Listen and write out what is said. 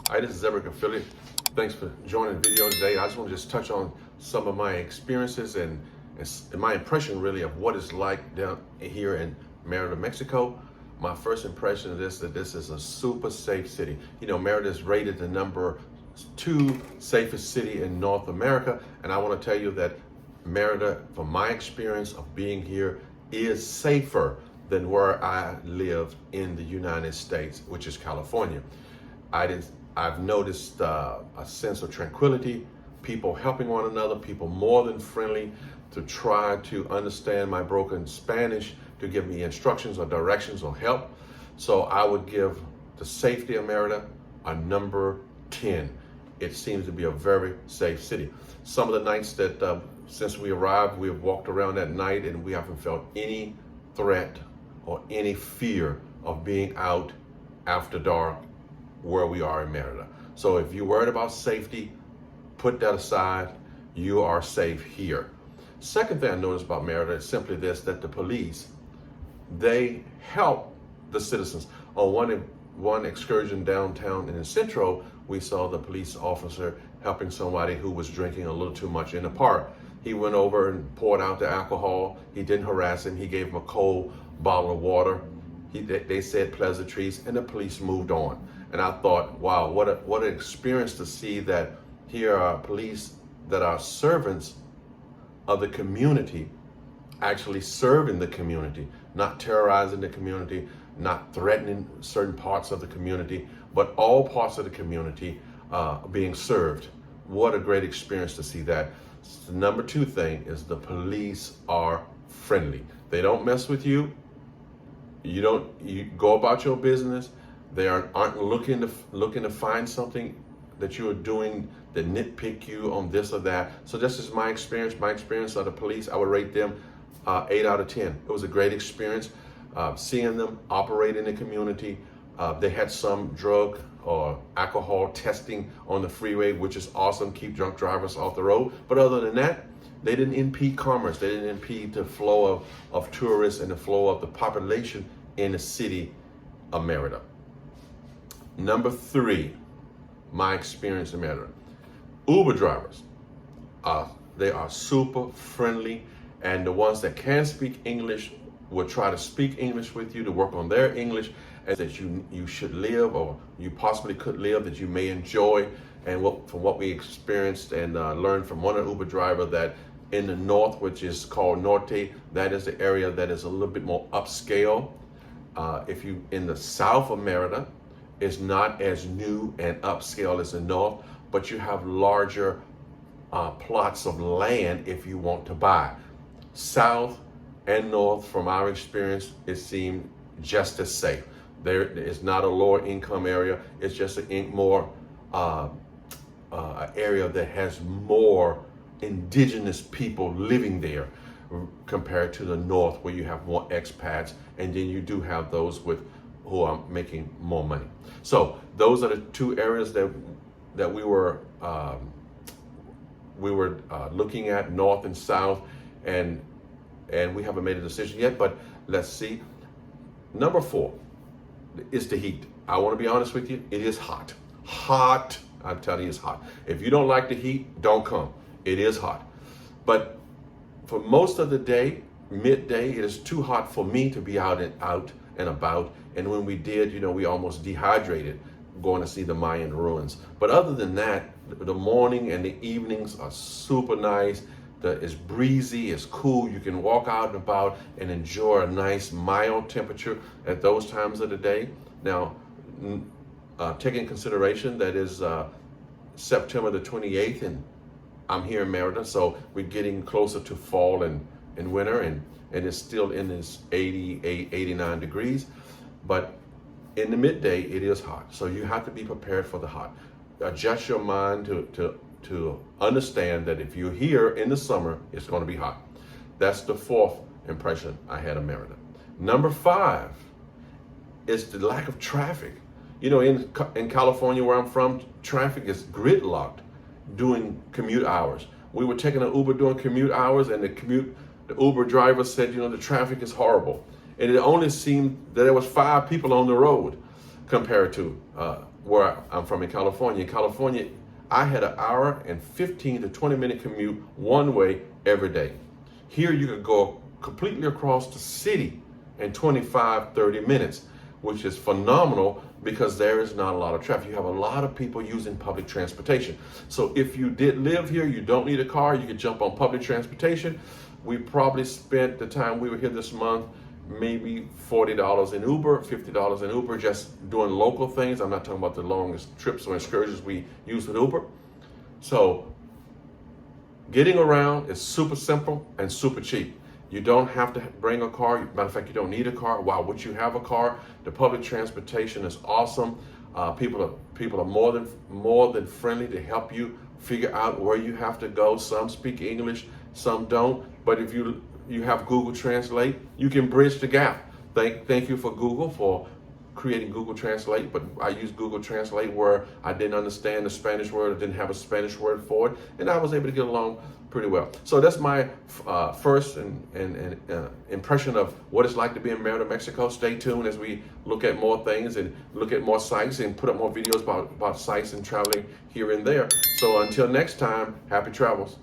Hi, this is Everett Philly. Thanks for joining the video today. I just want to just touch on some of my experiences and my impression really of what it's like down here in Merida, Mexico. My first impression of that this is a super safe city. You know, Merida is rated the number 2 safest city in North America, and I want to tell you that Merida, from my experience of being here, is safer than where I live in the United States, which is California. I've noticed a sense of tranquility, people helping one another, people more than friendly to try to understand my broken Spanish, to give me instructions or directions or help. So I would give the safety of Merida a number 10. It seems to be a very safe city. Some of the nights that since we arrived, we have walked around at night and we haven't felt any threat or any fear of being out after dark where we are in Merida. So if you're worried about safety, put that aside. You are safe here. Second thing I noticed about Merida is simply this, that the police, they help the citizens. On one excursion downtown in the Centro, we saw the police officer helping somebody who was drinking a little too much in the park. He went over and poured out the alcohol. He didn't harass him. He gave him a cold bottle of water. They said pleasantries, and the police moved on. And I thought, wow, what an experience to see that here are police that are servants of the community, actually serving the community, not terrorizing the community, not threatening certain parts of the community, but all parts of the community being served. What a great experience to see that. The number 2 thing is the police are friendly. They don't mess with you. You go about your business. They aren't looking to find something that you are doing that nitpick you on this or that. So this is my experience. My experience of the police, I would rate them 8 out of 10. It was a great experience seeing them operate in the community. They had some drug or alcohol testing on the freeway, which is awesome. Keep drunk drivers off the road. But other than that, they didn't impede commerce. They didn't impede the flow of tourists and the flow of the population in the city of Merida. Number 3, my experience in Merida. Uber drivers, they are super friendly, and the ones that can speak English will try to speak English with you, to work on their English, and that you should live, or you possibly could live, that you may enjoy. And from what we experienced and learned from one Uber driver, that in the north, which is called Norte, that is the area that is a little bit more upscale. If you in the south of Merida, it's not as new and upscale as the north, but you have larger plots of land if you want to buy. South and north, from our experience, it seemed just as safe. There is not a lower income area. It's just a more area that has more indigenous people living there compared to the north, where you have more expats, and then you do have those who are making more money. So those are the 2 areas that we were looking at, north and south, and we haven't made a decision yet, but let's see. Number 4 is the heat. I want to be honest with you, it is hot. Hot, I'm telling you, it's hot. If you don't like the heat, don't come. It is hot. But for most of the day, midday, it is too hot for me to be out and about. And when we did, we almost dehydrated going to see the Mayan ruins. But other than that, the morning and the evenings are super nice. It's breezy, it's cool. You can walk out and about and enjoy a nice mild temperature at those times of the day. Now, take in consideration that is September the 28th, and I'm here in Merida, so we're getting closer to fall and winter, and it's still in this 88, 89 degrees. But in the midday, it is hot. So you have to be prepared for the hot. Adjust your mind to understand that if you're here in the summer, it's going to be hot. That's the 4th impression I had of Merida. Number 5 is the lack of traffic. In California, where I'm from, traffic is gridlocked during commute hours. We were taking an Uber during commute hours, and the Uber driver said, the traffic is horrible. And it only seemed that there was 5 people on the road compared to where I'm from in California. In California, I had an hour and 15 to 20 minute commute one way every day. Here you could go completely across the city in 25, 30 minutes, which is phenomenal because there is not a lot of traffic. You have a lot of people using public transportation. So if you did live here, you don't need a car, you could jump on public transportation. We probably spent the time we were here this month, maybe $40 in Uber, $50 in Uber, just doing local things. I'm not talking about the longest trips or excursions we use with Uber. So getting around is super simple and super cheap. You don't have to bring a car. Matter of fact, you don't need a car. Why would you have a car? The public transportation is awesome. People are more than friendly to help you figure out where you have to go. Some speak English, some don't. But if you have Google Translate, you can bridge the gap. Thank you for Google for creating Google Translate, but I used Google Translate where I didn't understand the Spanish word, I didn't have a Spanish word for it, and I was able to get along pretty well. So that's my first impression of what it's like to be in Merida, Mexico. Stay tuned as we look at more things and look at more sites and put up more videos about sites and traveling here and there. So until next time, happy travels.